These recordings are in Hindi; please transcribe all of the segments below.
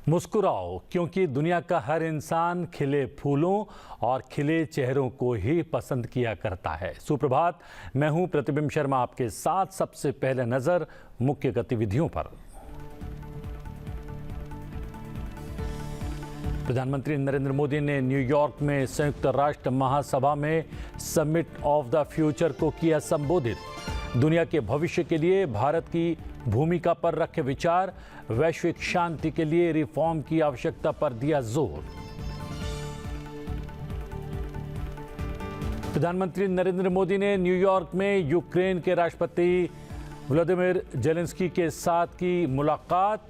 मुस्कुराओ, क्योंकि दुनिया का हर इंसान खिले फूलों और खिले चेहरों को ही पसंद किया करता है। सुप्रभात, मैं हूं प्रतिबिंब शर्मा, आपके साथ सबसे पहले नजर मुख्य गतिविधियों पर। प्रधानमंत्री नरेंद्र मोदी ने न्यूयॉर्क में संयुक्त राष्ट्र महासभा में समिट ऑफ द फ्यूचर को किया संबोधित। दुनिया के भविष्य के लिए भारत की भूमिका पर रखे विचार, वैश्विक शांति के लिए रिफॉर्म की आवश्यकता पर दिया जोर। प्रधानमंत्री नरेंद्र मोदी ने न्यूयॉर्क में यूक्रेन के राष्ट्रपति व्लादिमीर जेलेंस्की के साथ की मुलाकात।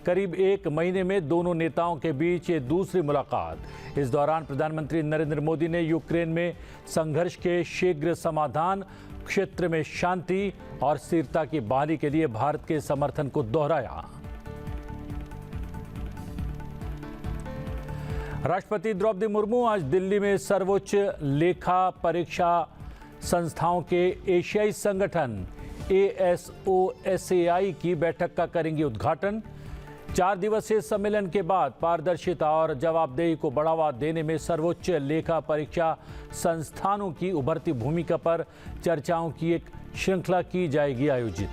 करीब एक महीने में दोनों नेताओं के बीच ये दूसरी मुलाकात। इस दौरान प्रधानमंत्री नरेंद्र मोदी ने यूक्रेन में संघर्ष के शीघ्र समाधान, क्षेत्र में शांति और स्थिरता की बहाली के लिए भारत के समर्थन को दोहराया। राष्ट्रपति द्रौपदी मुर्मू आज दिल्ली में सर्वोच्च लेखा परीक्षा संस्थाओं के एशियाई संगठन ASOSAI की बैठक का करेंगी उद्घाटन। 4 दिवसीय सम्मेलन के बाद पारदर्शिता और जवाबदेही को बढ़ावा देने में सर्वोच्च लेखा परीक्षा संस्थानों की उभरती भूमिका पर चर्चाओं की एक श्रृंखला की जाएगी आयोजित।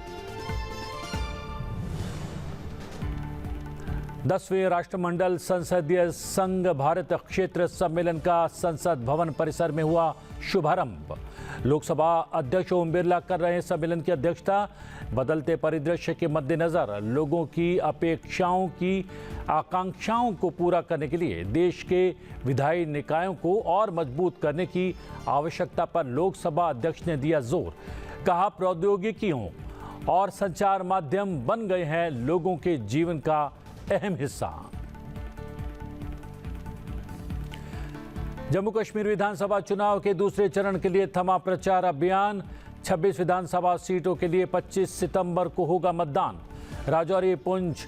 10वें राष्ट्रमंडल संसदीय संघ भारत क्षेत्र सम्मेलन का संसद भवन परिसर में हुआ शुभारंभ। लोकसभा अध्यक्ष ओम बिरला कर रहे हैं सम्मेलन की अध्यक्षता। बदलते परिदृश्य के मद्देनजर लोगों की अपेक्षाओं की आकांक्षाओं को पूरा करने के लिए देश के विधायी निकायों को और मजबूत करने की आवश्यकता पर लोकसभा अध्यक्ष ने दिया जोर। कहा, प्रौद्योगिकियों और संचार माध्यम बन गए हैं लोगों के जीवन का अहम हिस्सा। जम्मू कश्मीर विधानसभा चुनाव के दूसरे चरण के लिए थमा प्रचार अभियान। 26 विधानसभा सीटों के लिए 25 सितंबर को होगा मतदान। राजौरी, पुंछ,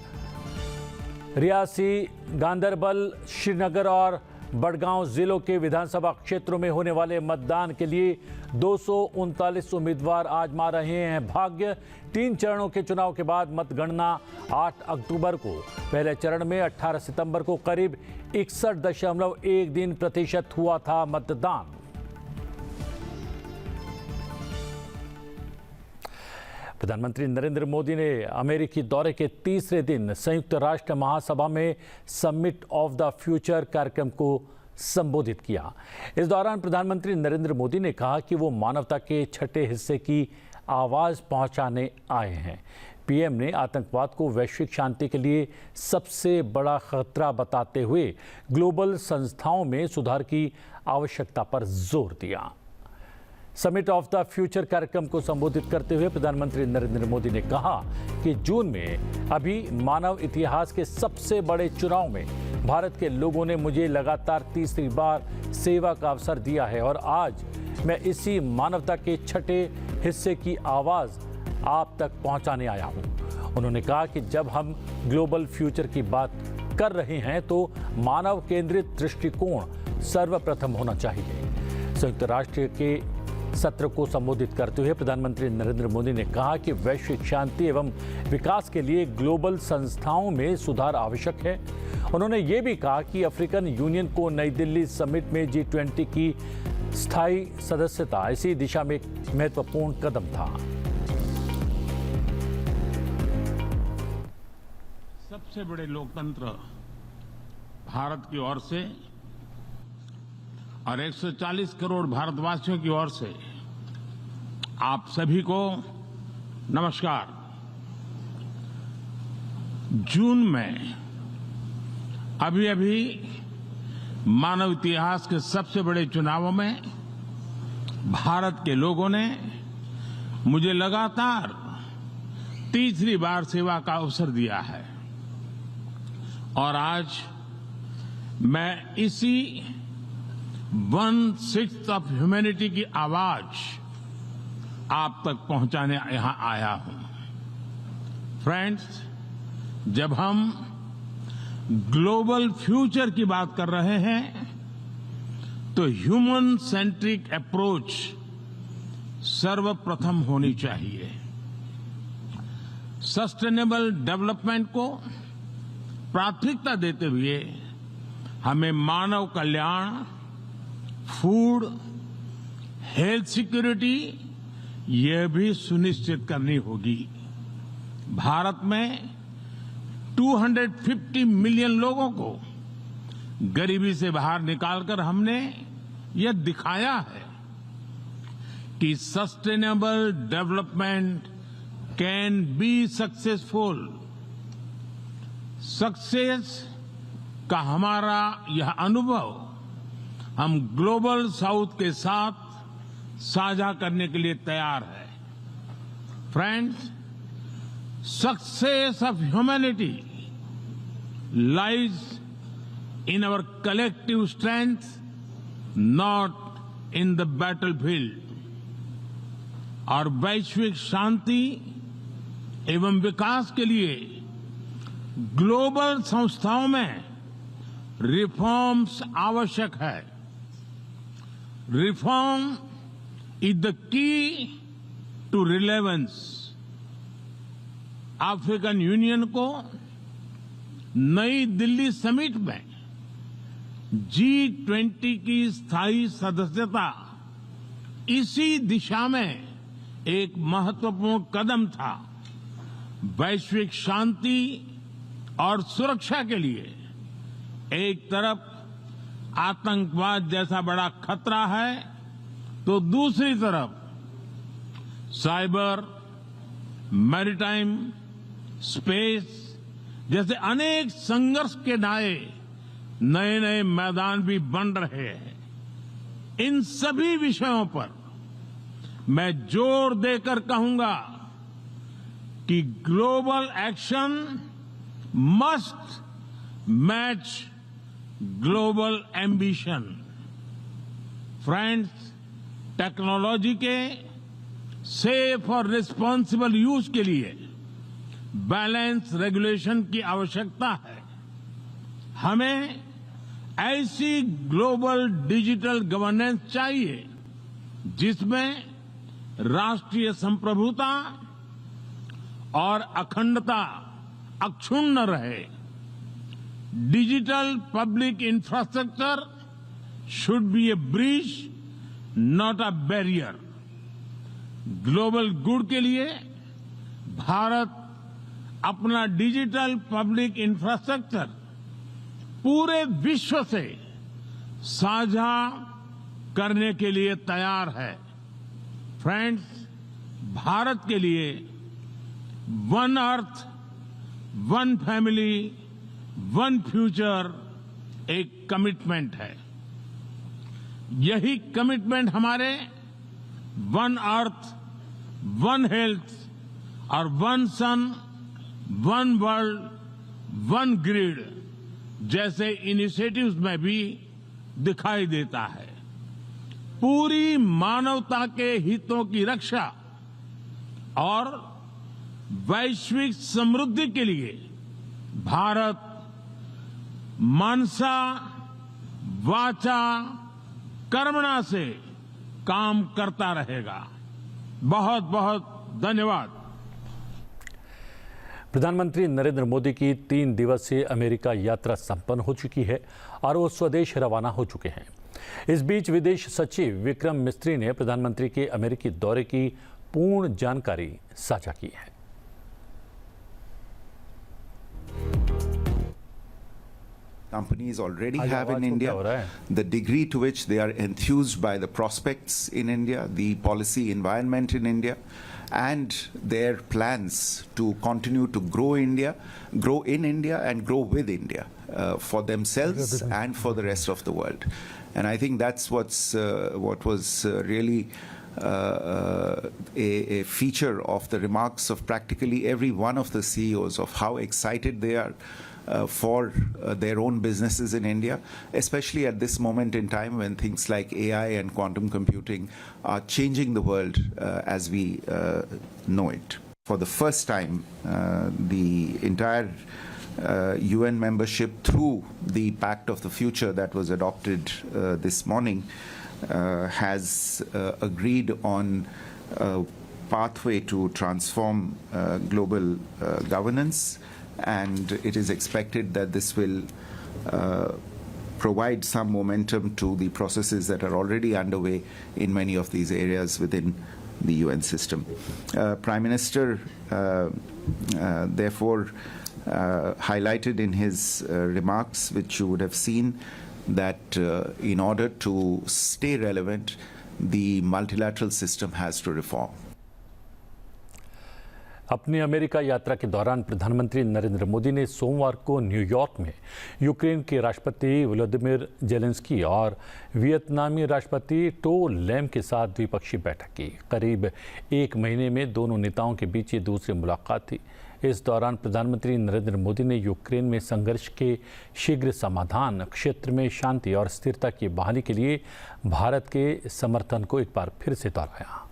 रियासी, गांदरबल, श्रीनगर और बड़गांव जिलों के विधानसभा क्षेत्रों में होने वाले मतदान के लिए 239 उम्मीदवार आजमा रहे हैं भाग्य। 3 चरणों के चुनाव के बाद मतगणना 8 अक्टूबर को, पहले चरण में 18 सितंबर को करीब 61.1% हुआ था मतदान। प्रधानमंत्री नरेंद्र मोदी ने अमेरिकी दौरे के तीसरे दिन संयुक्त राष्ट्र महासभा में समिट ऑफ द फ्यूचर कार्यक्रम को संबोधित किया। इस दौरान प्रधानमंत्री नरेंद्र मोदी ने कहा कि वो मानवता के छठे हिस्से की आवाज पहुंचाने आए हैं। पीएम ने आतंकवाद को वैश्विक शांति के लिए सबसे बड़ा खतरा बताते हुए ग्लोबल संस्थाओं में सुधार की आवश्यकता पर जोर दिया। समिट ऑफ द फ्यूचर कार्यक्रम को संबोधित करते हुए प्रधानमंत्री नरेंद्र मोदी ने कहा कि जून में अभी मानव इतिहास के सबसे बड़े चुनाव में भारत के लोगों ने मुझे लगातार तीसरी बार सेवा का अवसर दिया है और आज मैं इसी मानवता के छठे हिस्से की आवाज़ आप तक पहुंचाने आया हूं। उन्होंने कहा कि जब हम ग्लोबल फ्यूचर की बात कर रहे हैं तो मानव केंद्रित दृष्टिकोण सर्वप्रथम होना चाहिए। संयुक्त राष्ट्र के सत्र को संबोधित करते हुए प्रधानमंत्री नरेंद्र मोदी ने कहा कि वैश्विक शांति एवं विकास के लिए ग्लोबल संस्थाओं में सुधार आवश्यक है। उन्होंने ये भी कहा कि अफ्रीकन यूनियन को नई दिल्ली समिट में G20 की स्थायी सदस्यता इसी दिशा में एक महत्वपूर्ण कदम था। सबसे बड़े लोकतंत्र भारत की ओर से और 140 करोड़ भारतवासियों की ओर से आप सभी को नमस्कार। जून में अभी मानव इतिहास के सबसे बड़े चुनावों में भारत के लोगों ने मुझे लगातार तीसरी बार सेवा का अवसर दिया है और आज मैं इसी 1/6 ऑफ ह्यूमैनिटी की आवाज आप तक पहुंचाने यहां आया हूं। फ्रेंड्स, जब हम ग्लोबल फ्यूचर की बात कर रहे हैं तो ह्यूमन सेंट्रिक अप्रोच सर्वप्रथम होनी चाहिए। सस्टेनेबल डेवलपमेंट को प्राथमिकता देते हुए हमें मानव कल्याण, फूड, हेल्थ सिक्योरिटी यह भी सुनिश्चित करनी होगी। भारत में 250 मिलियन लोगों को गरीबी से बाहर निकालकर हमने यह दिखाया है कि sustainable development can be successful. Success का हमारा यह अनुभव हम ग्लोबल साउथ के साथ साझा करने के लिए तैयार है। Friends, success of humanity lies in our collective strength, not in the battlefield. और वैश्विक शांति एवं विकास के लिए ग्लोबल संस्थाओं में रिफॉर्म्स आवश्यक है। Reform is the key to relevance. African Union को नई दिल्ली समिट में G20 की स्थायी सदस्यता इसी दिशा में एक महत्वपूर्ण कदम था। वैश्विक शांति और सुरक्षा के लिए एक तरफ आतंकवाद जैसा बड़ा खतरा है, तो दूसरी तरफ साइबर, मैरीटाइम, स्पेस जैसे अनेक संघर्ष के नए नए मैदान भी बन रहे हैं। इन सभी विषयों पर मैं जोर देकर कहूंगा कि global action must match global ambition. Friends, technology के सेफ और रिस्पॉन्सिबल यूज के लिए बैलेंस रेगुलेशन की आवश्यकता है। हमें ऐसी ग्लोबल डिजिटल गवर्नेंस चाहिए जिसमें राष्ट्रीय संप्रभुता और अखंडता अक्षुण्ण रहे। Digital public infrastructure should be A bridge, not a barrier. Global good के लिए भारत अपना डिजिटल पब्लिक इंफ्रास्ट्रक्चर पूरे विश्व से साझा करने के लिए तैयार है। फ्रेंड्स, भारत के लिए one earth, one family, one future एक कमिटमेंट है। यही कमिटमेंट हमारे वन अर्थ, वन हेल्थ और वन सन, वन वर्ल्ड, वन ग्रिड जैसे इनिशिएटिव्स में भी दिखाई देता है। पूरी मानवता के हितों की रक्षा और वैश्विक समृद्धि के लिए भारत मनसा वाचा कर्मणा से काम करता रहेगा। बहुत बहुत धन्यवाद। प्रधानमंत्री नरेंद्र मोदी की 3 दिवसीय अमेरिका यात्रा संपन्न हो चुकी है और वो स्वदेश रवाना हो चुके हैं। इस बीच विदेश सचिव विक्रम मिस्त्री ने प्रधानमंत्री के अमेरिकी दौरे की पूर्ण जानकारी साझा की है। Companies already have in India, the degree to which they are enthused by the prospects in India, the policy environment in India, and their plans to continue to grow in India and grow with India for themselves and for the rest of the world. And I think that's what was really a feature of the remarks of practically every one of the CEOs of how excited they are for their own businesses in India, especially at this moment in time when things like AI and quantum computing are changing the world as we know it. For the first time, the entire UN membership through the Pact of the Future that was adopted this morning has agreed on a pathway to transform global governance and it is expected that this will provide some momentum to the processes that are already underway in many of these areas within the UN system. Prime Minister therefore highlighted in his remarks, which you would have seen, that in order to stay relevant, the multilateral system has to reform. अपनी अमेरिका यात्रा के दौरान प्रधानमंत्री नरेंद्र मोदी ने सोमवार को न्यूयॉर्क में यूक्रेन के राष्ट्रपति व्लादिमीर जेलेंस्की और वियतनामी राष्ट्रपति टो लैम के साथ द्विपक्षीय बैठक की। करीब एक महीने में दोनों नेताओं के बीच ये दूसरी मुलाकात थी। इस दौरान प्रधानमंत्री नरेंद्र मोदी ने यूक्रेन में संघर्ष के शीघ्र समाधान, क्षेत्र में शांति और स्थिरता की बहाली के लिए भारत के समर्थन को एक बार फिर से दोहराया।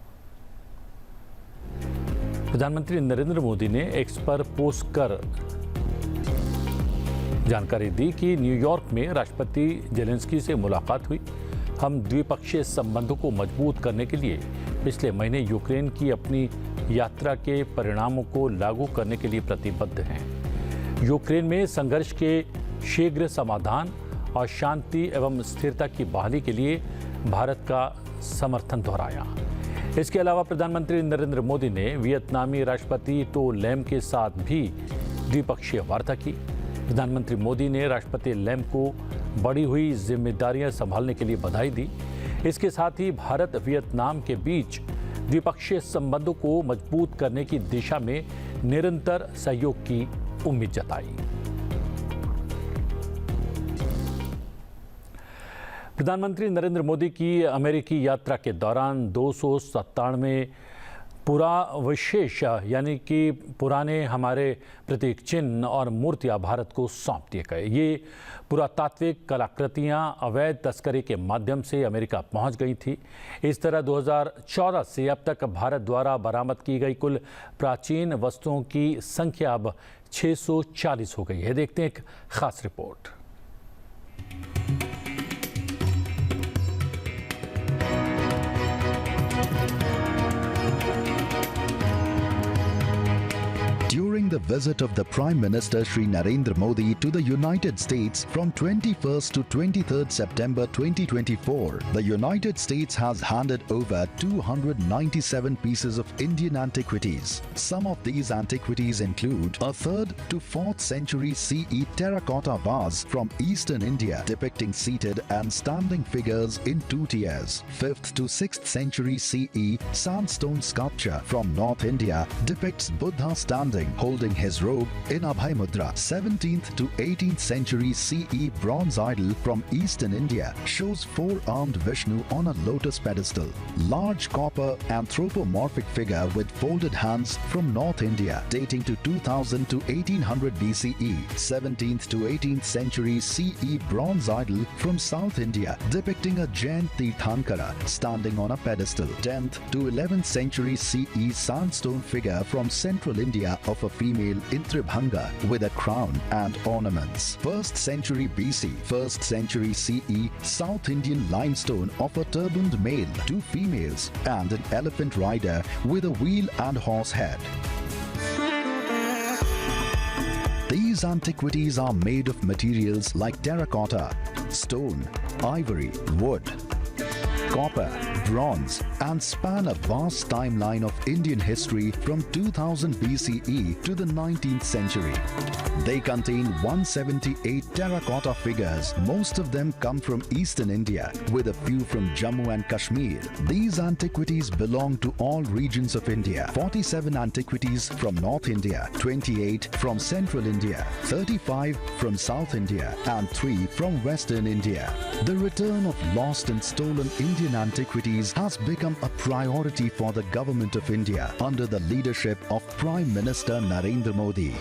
प्रधानमंत्री नरेंद्र मोदी ने एक्स पर पोस्ट कर जानकारी दी कि न्यूयॉर्क में राष्ट्रपति जेलेंस्की से मुलाकात हुई। हम द्विपक्षीय संबंधों को मजबूत करने के लिए पिछले महीने यूक्रेन की अपनी यात्रा के परिणामों को लागू करने के लिए प्रतिबद्ध हैं। यूक्रेन में संघर्ष के शीघ्र समाधान और शांति एवं स्थिरता की बहाली के लिए भारत का समर्थन दोहराया। इसके अलावा प्रधानमंत्री नरेंद्र मोदी ने वियतनामी राष्ट्रपति टो लैम के साथ भी द्विपक्षीय वार्ता की। प्रधानमंत्री मोदी ने राष्ट्रपति लैम को बढ़ी हुई जिम्मेदारियां संभालने के लिए बधाई दी। इसके साथ ही भारत वियतनाम के बीच द्विपक्षीय संबंधों को मजबूत करने की दिशा में निरंतर सहयोग की उम्मीद जताई। प्रधानमंत्री नरेंद्र मोदी की अमेरिकी यात्रा के दौरान 297 पुरावशेष यानी कि पुराने हमारे प्रतीक चिन्ह और मूर्तियां भारत को सौंप दिए गए। ये पुरातात्विक कलाकृतियां अवैध तस्करी के माध्यम से अमेरिका पहुंच गई थी। इस तरह 2014 से अब तक भारत द्वारा बरामद की गई कुल प्राचीन वस्तुओं की संख्या अब 640 हो गई है। देखते हैं एक खास report. During the visit of the Prime Minister Shri Narendra Modi to the United States from 21st to 23rd September 2024, the United States has handed over 297 pieces of Indian antiquities. Some of these antiquities include a 3rd to 4th century CE terracotta vase from Eastern India depicting seated and standing figures in 2 tiers, 5th to 6th century CE sandstone sculpture from North India depicts Buddha standing holding his robe in Abhay Mudra. 17th to 18th century CE bronze idol from Eastern India shows 4-armed Vishnu on a lotus pedestal. Large copper anthropomorphic figure with folded hands from North India dating to 2000 to 1800 BCE. 17th to 18th century CE bronze idol from South India depicting a Jain Tirthankara standing on a pedestal. 10th to 11th century CE sandstone figure from Central India of a female in Tribhanga with a crown and ornaments. 1st century BC, 1st century CE South Indian limestone of a turbaned male, 2 females and an elephant rider with a wheel and horse head. These antiquities are made of materials like terracotta, stone, ivory, wood, copper, bronze and span a vast timeline of Indian history from 2000 BCE to the 19th century. They contain 178 terracotta figures. Most of them come from Eastern India, with a few from Jammu and Kashmir. These antiquities belong to all regions of India. 47 antiquities from North India, 28 from Central India, 35 from South India and 3 from Western India. The return of lost and stolen Indian antiquities has become a priority for the Government of India under the leadership of Prime Minister Narendra Modi.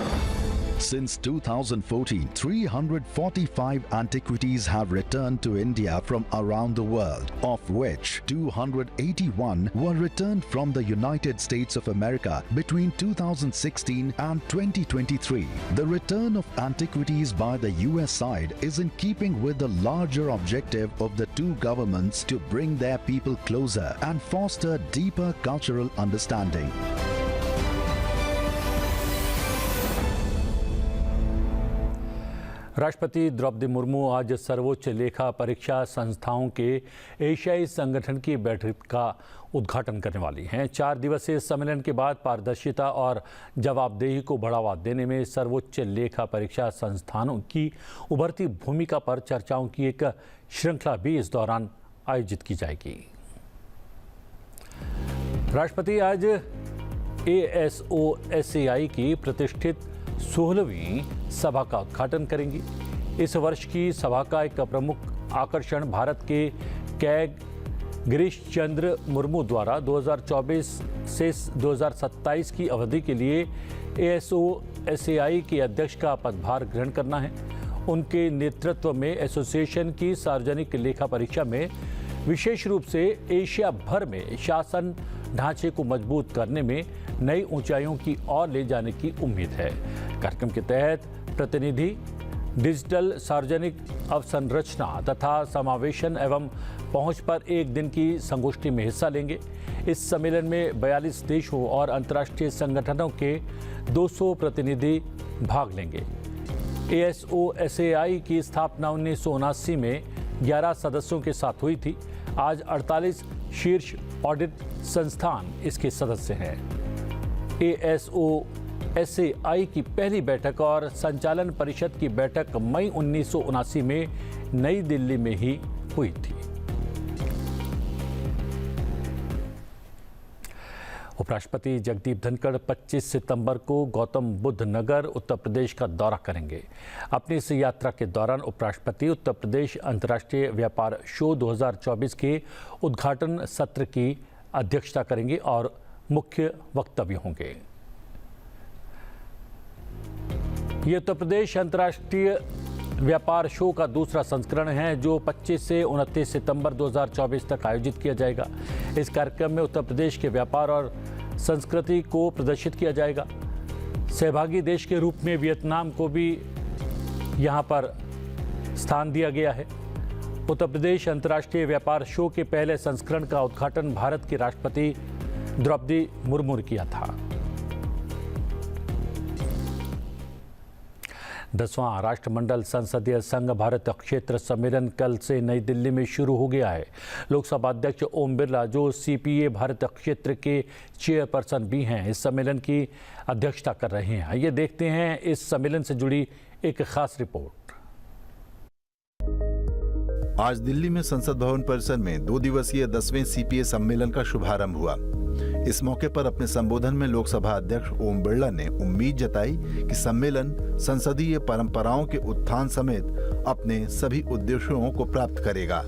Since 2014, 345 antiquities have returned to India from around the world, of which 281 were returned from the United States of America between 2016 and 2023. The return of antiquities by the US side is in keeping with the larger objective of the two governments to bring their people closer and foster deeper cultural understanding. राष्ट्रपति द्रौपदी मुर्मू आज सर्वोच्च लेखा परीक्षा संस्थाओं के एशियाई संगठन की बैठक का उद्घाटन करने वाली हैं। 4 दिवसीय सम्मेलन के बाद पारदर्शिता और जवाबदेही को बढ़ावा देने में सर्वोच्च लेखा परीक्षा संस्थानों की उभरती भूमिका पर चर्चाओं की एक श्रृंखला भी इस दौरान आयोजित की जाएगी। राष्ट्रपति आज ASOSAI की प्रतिष्ठित 16वीं सभा का उद्घाटन करेंगी। इस वर्ष की सभा का एक प्रमुख आकर्षण भारत के कैग गिरीश चंद्र मुर्मू द्वारा 2024 से 2027 की अवधि के लिए ASOSAI के अध्यक्ष का पदभार ग्रहण करना है। उनके नेतृत्व में एसोसिएशन की सार्वजनिक लेखा परीक्षा में विशेष रूप से एशिया भर में शासन ढांचे को मजबूत करने में नई ऊंचाइयों की ओर ले जाने की उम्मीद है। कार्यक्रम के तहत प्रतिनिधि डिजिटल सार्वजनिक अवसंरचना तथा समावेशन एवं पहुंच पर एक दिन की संगोष्ठी में हिस्सा लेंगे। इस सम्मेलन में 42 देशों और अंतर्राष्ट्रीय संगठनों के 200 प्रतिनिधि भाग लेंगे। ASOSAI की स्थापना 1979 में 11 सदस्यों के साथ हुई थी। आज 48 शीर्ष ऑडिट संस्थान इसके सदस्य हैं। ASOSAI की पहली बैठक और संचालन परिषद की बैठक मई 1979 में नई दिल्ली में ही हुई थी। उपराष्ट्रपति जगदीप धनखड़ 25 सितंबर को गौतम बुद्ध नगर उत्तर प्रदेश का दौरा करेंगे। अपनी इस यात्रा के दौरान उपराष्ट्रपति उत्तर प्रदेश अंतर्राष्ट्रीय व्यापार शो 2024 के उद्घाटन सत्र की अध्यक्षता करेंगे और मुख्य वक्तव्य होंगे। ये उत्तर प्रदेश अंतर्राष्ट्रीय व्यापार शो का दूसरा संस्करण है जो 25 से 29 सितंबर 2024 तक आयोजित किया जाएगा। इस कार्यक्रम में उत्तर प्रदेश के व्यापार और संस्कृति को प्रदर्शित किया जाएगा। सहभागी देश के रूप में वियतनाम को भी यहां पर स्थान दिया गया है। उत्तर प्रदेश अंतर्राष्ट्रीय व्यापार शो के पहले संस्करण का उद्घाटन भारत की राष्ट्रपति द्रौपदी मुर्मू ने किया था। 10वां राष्ट्रमंडल संसदीय संघ भारत क्षेत्र सम्मेलन कल से नई दिल्ली में शुरू हो गया है। लोकसभा अध्यक्ष ओम बिरला, जो CPA भारत क्षेत्र के चेयरपर्सन भी हैं, इस सम्मेलन की अध्यक्षता कर रहे हैं। ये देखते हैं इस सम्मेलन से जुड़ी एक खास रिपोर्ट। आज दिल्ली में संसद भवन परिसर में 2 दिवसीय 10वें CPA सम्मेलन का शुभारंभ हुआ। इस मौके पर अपने संबोधन में लोकसभा अध्यक्ष ओम बिरला ने उम्मीद जताई कि सम्मेलन संसदीय परंपराओं के उत्थान समेत अपने सभी उद्देश्यों को प्राप्त करेगा।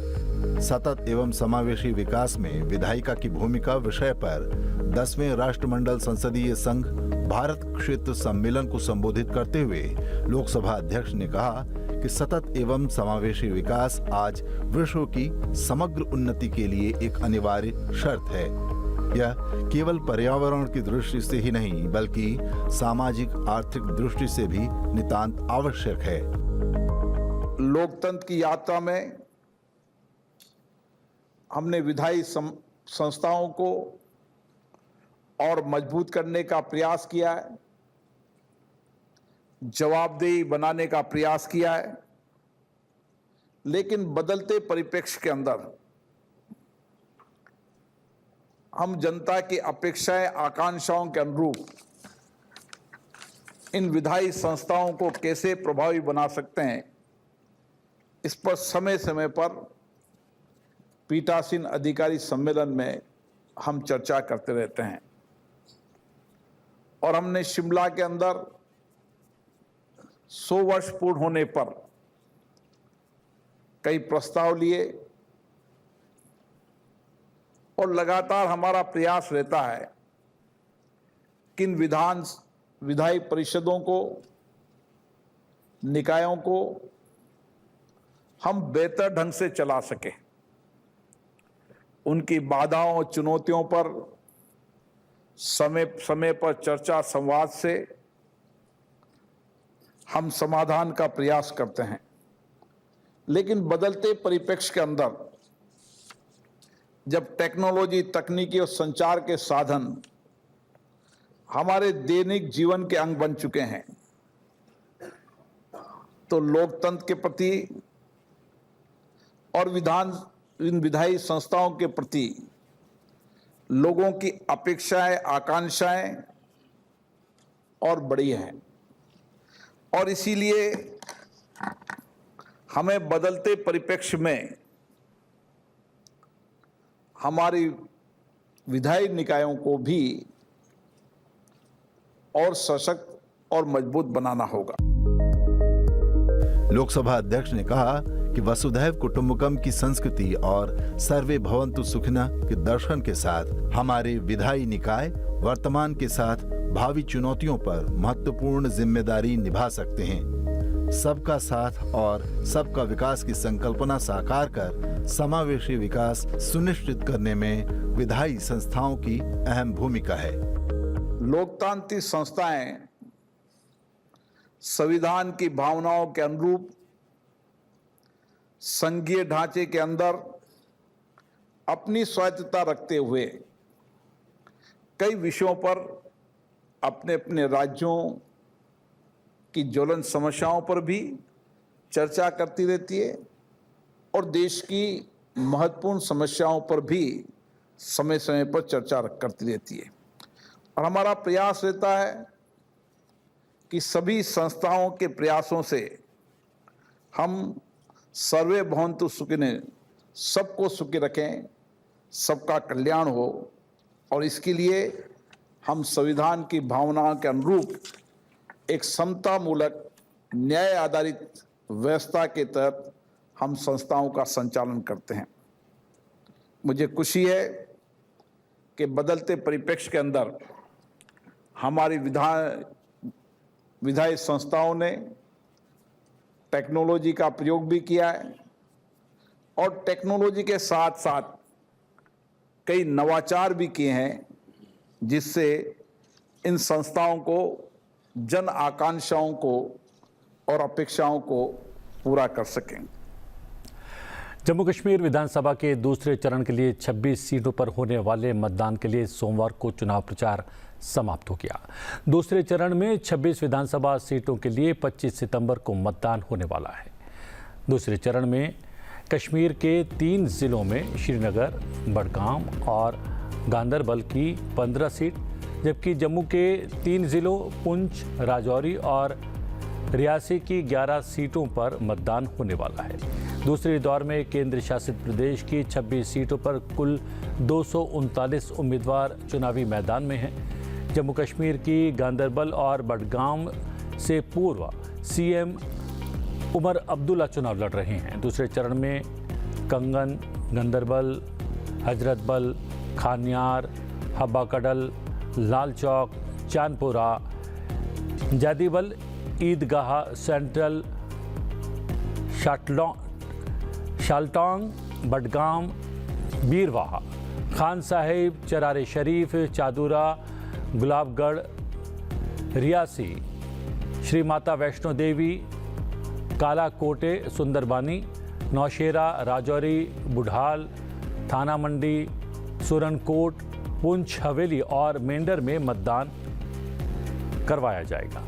सतत एवं समावेशी विकास में विधायिका की भूमिका विषय पर 10वें राष्ट्रमंडल संसदीय संघ भारत क्षेत्र सम्मेलन को संबोधित करते हुए लोकसभा अध्यक्ष ने कहा कि सतत एवं समावेशी विकास आज विश्व की समग्र उन्नति के लिए एक अनिवार्य शर्त है। यह केवल पर्यावरण की दृष्टि से ही नहीं बल्कि सामाजिक आर्थिक दृष्टि से भी नितांत आवश्यक है। लोकतंत्र की यात्रा में हमने विधायी संस्थाओं को और मजबूत करने का प्रयास किया है, जवाबदेही बनाने का प्रयास किया है, लेकिन बदलते परिप्रेक्ष्य के अंदर हम जनता की अपेक्षाएं आकांक्षाओं के अनुरूप इन विधायी संस्थाओं को कैसे प्रभावी बना सकते हैं, इस पर समय समय पर पीठासीन अधिकारी सम्मेलन में हम चर्चा करते रहते हैं। और हमने शिमला के अंदर 100 वर्ष पूर्ण होने पर कई प्रस्ताव लिए और लगातार हमारा प्रयास रहता है कि इन विधायी परिषदों को, निकायों को हम बेहतर ढंग से चला सकें, उनकी बाधाओं चुनौतियों पर समय समय पर चर्चा संवाद से हम समाधान का प्रयास करते हैं। लेकिन बदलते परिप्रेक्ष्य के अंदर जब टेक्नोलॉजी, तकनीकी और संचार के साधन हमारे दैनिक जीवन के अंग बन चुके हैं, तो लोकतंत्र के प्रति और इन विधायी संस्थाओं के प्रति लोगों की अपेक्षाएं, आकांक्षाएं और बड़ी हैं, और इसीलिए हमें बदलते परिप्रेक्ष्य में हमारी विधायी निकायों को भी और सशक्त और मजबूत बनाना होगा। लोकसभा अध्यक्ष ने कहा कि वसुधैव कुटुंबकम की संस्कृति और सर्वे भवन्तु सुखिनः के दर्शन के साथ हमारे विधायी निकाय वर्तमान के साथ भावी चुनौतियों पर महत्वपूर्ण जिम्मेदारी निभा सकते हैं। सबका साथ और सबका विकास की संकल्पना साकार कर समावेशी विकास सुनिश्चित करने में विधायी संस्थाओं की अहम भूमिका है। लोकतांत्रिक संस्थाएं संविधान की भावनाओं के अनुरूप संघीय ढांचे के अंदर अपनी स्वायत्तता रखते हुए कई विषयों पर अपने अपने राज्यों की ज्वलंत समस्याओं पर भी चर्चा करती रहती है और देश की महत्वपूर्ण समस्याओं पर भी समय समय पर चर्चा करती रहती है। और हमारा प्रयास रहता है कि सभी संस्थाओं के प्रयासों से हम सर्वे भवन्तु सुखिनः, सबको सुखी रखें, सबका कल्याण हो, और इसके लिए हम संविधान की भावनाओं के अनुरूप एक समतामूलक न्याय आधारित व्यवस्था के तहत हम संस्थाओं का संचालन करते हैं। मुझे खुशी है कि बदलते परिप्रेक्ष्य के अंदर हमारी विधायी संस्थाओं ने टेक्नोलॉजी का प्रयोग भी किया है और टेक्नोलॉजी के साथ साथ कई नवाचार भी किए हैं, जिससे इन संस्थाओं को जन आकांक्षाओं को और अपेक्षाओं को पूरा कर सकें। जम्मू कश्मीर विधानसभा के दूसरे चरण के लिए 26 सीटों पर होने वाले मतदान के लिए सोमवार को चुनाव प्रचार समाप्त हो गया। दूसरे चरण में 26 विधानसभा सीटों के लिए 25 सितंबर को मतदान होने वाला है। दूसरे चरण में कश्मीर के 3 जिलों में श्रीनगर, बडगाम और गांदरबल की 15 सीट, जबकि जम्मू के 3 जिलों पुंछ, राजौरी और रियासी की 11 सीटों पर मतदान होने वाला है। दूसरे दौर में केंद्र शासित प्रदेश की 26 सीटों पर कुल 239 उम्मीदवार चुनावी मैदान में हैं। जम्मू कश्मीर की गांदरबल और बडगाम से पूर्व सीएम उमर अब्दुल्ला चुनाव लड़ रहे हैं। दूसरे चरण में कंगन, गांदरबल, हजरतबल, खानियार, हब्बा कडल, लाल चौक, चांदपुरा, जादीबल, ईदगाह सेंट्रल, शालटोंग, बडगाम, बीरवाहा, खान साहिब, चरार शरीफ, चादुरा, गुलाबगढ़, रियासी, श्री माता वैष्णो देवी, कालाकोटे, सुंदरबानी, नौशेरा, राजौरी, बुढ़ाल, थाना मंडी, सुरनकोट, पुंछ, हवेली और मेंढर में मतदान करवाया जाएगा।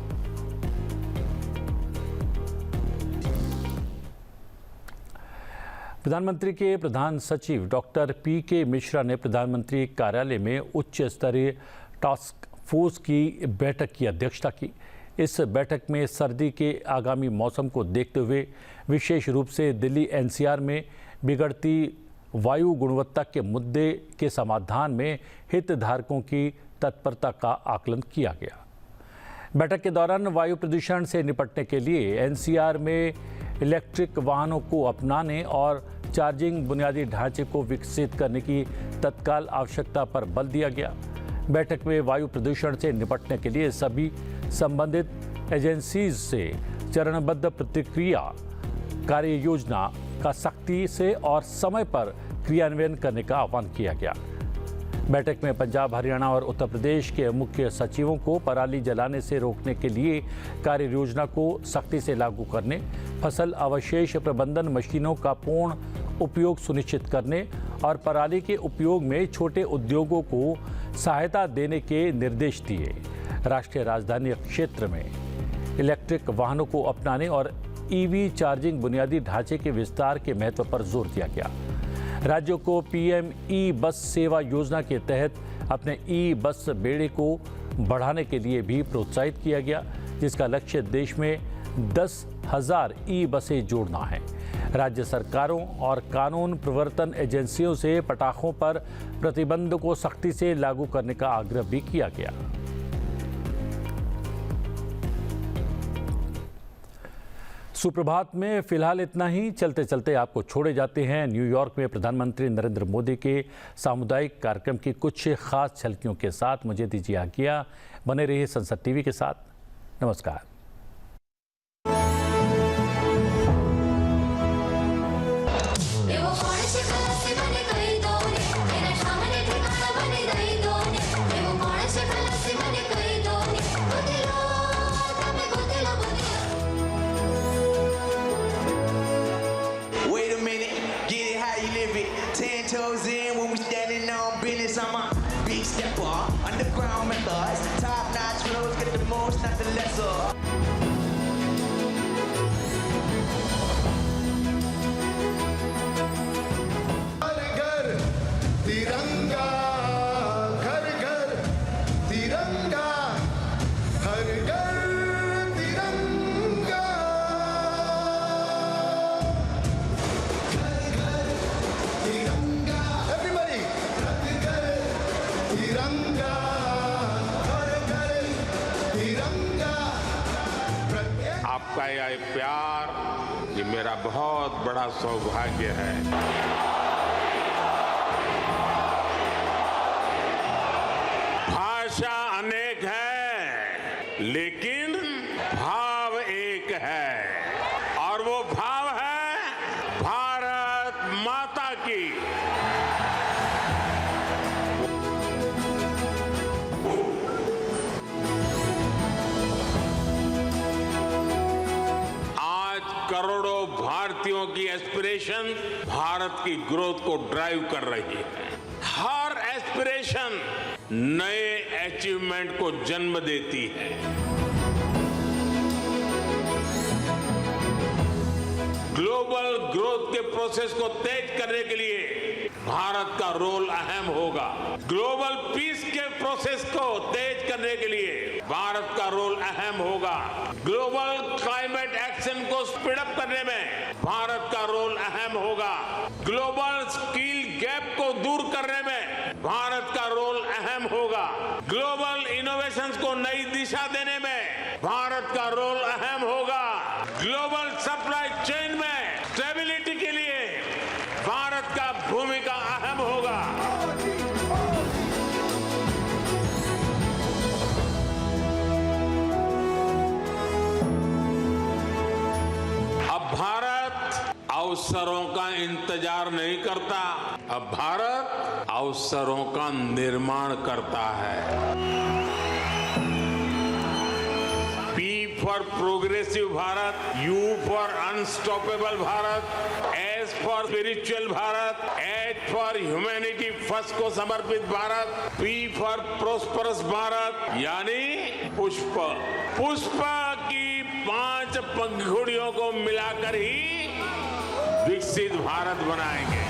प्रधानमंत्री के प्रधान सचिव डॉक्टर पीके मिश्रा ने प्रधानमंत्री कार्यालय में उच्च स्तरीय टास्क फोर्स की बैठक की अध्यक्षता की। इस बैठक में सर्दी के आगामी मौसम को देखते हुए विशेष रूप से दिल्ली एनसीआर में बिगड़ती वायु गुणवत्ता के मुद्दे के समाधान में हितधारकों की तत्परता का आकलन किया गया। बैठक के दौरान वायु प्रदूषण से निपटने के लिए एनसीआर में इलेक्ट्रिक वाहनों को अपनाने और चार्जिंग बुनियादी ढांचे को विकसित करने की तत्काल आवश्यकता पर बल दिया गया। बैठक में वायु प्रदूषण से निपटने के लिए सभी संबंधित एजेंसीज से चरणबद्ध प्रतिक्रिया कार्य योजना का सख्ती से और समय पर क्रियान्वयन करने का आह्वान किया गया। बैठक में पंजाब, हरियाणा और उत्तर प्रदेश के मुख्य सचिवों को पराली जलाने से रोकने के लिए कार्य योजना को सख्ती से लागू करने, फसल अवशेष प्रबंधन मशीनों का पूर्ण उपयोग सुनिश्चित करने और पराली के उपयोग में छोटे उद्योगों को सहायता देने के निर्देश दिए। राष्ट्रीय राजधानी क्षेत्र में इलेक्ट्रिक वाहनों को अपनाने और ईवी चार्जिंग बुनियादी ढांचे के विस्तार के महत्व पर जोर दिया गया। राज्यों को पीएम ई बस सेवा योजना के तहत अपने ई बस बेड़े को बढ़ाने के लिए भी प्रोत्साहित किया गया, जिसका लक्ष्य देश में 10,000 ई बसें जोड़ना है। राज्य सरकारों और कानून प्रवर्तन एजेंसियों से पटाखों पर प्रतिबंध को सख्ती से लागू करने का आग्रह भी किया गया। सुप्रभात में फिलहाल इतना ही। चलते चलते आपको छोड़े जाते हैं न्यूयॉर्क में प्रधानमंत्री नरेंद्र मोदी के सामुदायिक कार्यक्रम की कुछ खास झलकियों के साथ। मुझे दीजिए आज्ञा, बने रहिए संसद टीवी के साथ। नमस्कार। Toes in when we standing on business. I'm a big stepper, underground methods, top notch flows, get the most, not the lesser. घर घर तिरंगा, घर घर तिरंगा, हर घर तिरंगा, घर घर तिरंगा। Everybody, घर घर तिरंगा, हर घर तिरंगा। आपका यह प्यार, ये मेरा बहुत बड़ा सौभाग्य है। भाषा अनेक है, लेकिन भाव एक है, और वो भाव है भारत माता की। आज करोड़ों भारतीयों की एस्पिरेशन भारत की ग्रोथ को ड्राइव कर रही है। हर एस्पिरेशन नए अचीवमेंट को जन्म देती है। ग्लोबल ग्रोथ के प्रोसेस को तेज करने के लिए भारत का रोल अहम होगा। ग्लोबल पीस के प्रोसेस को तेज करने के लिए भारत का रोल अहम होगा। ग्लोबल क्लाइमेट एक्शन को स्पीड अप करने में भारत का रोल अहम होगा। ग्लोबल स्किल गैप को दूर करने में भारत का रोल अहम होगा। ग्लोबल इनोवेशंस को नई दिशा देने में भारत का रोल अहम होगा। ग्लोबल सप्लाई चेन में स्टेबिलिटी के लिए भारत का भूमिका अहम होगा। अब भारत अवसरों का इंतजार नहीं करता, अब भारत अवसरों का निर्माण करता है। P for progressive Bharat, U for unstoppable Bharat, S for spiritual Bharat, H for humanity first को समर्पित Bharat, P for prosperous Bharat, यानी पुष्प। पुष्प की 5 पंखुड़ियों को मिलाकर ही विकसित भारत बनाएंगे।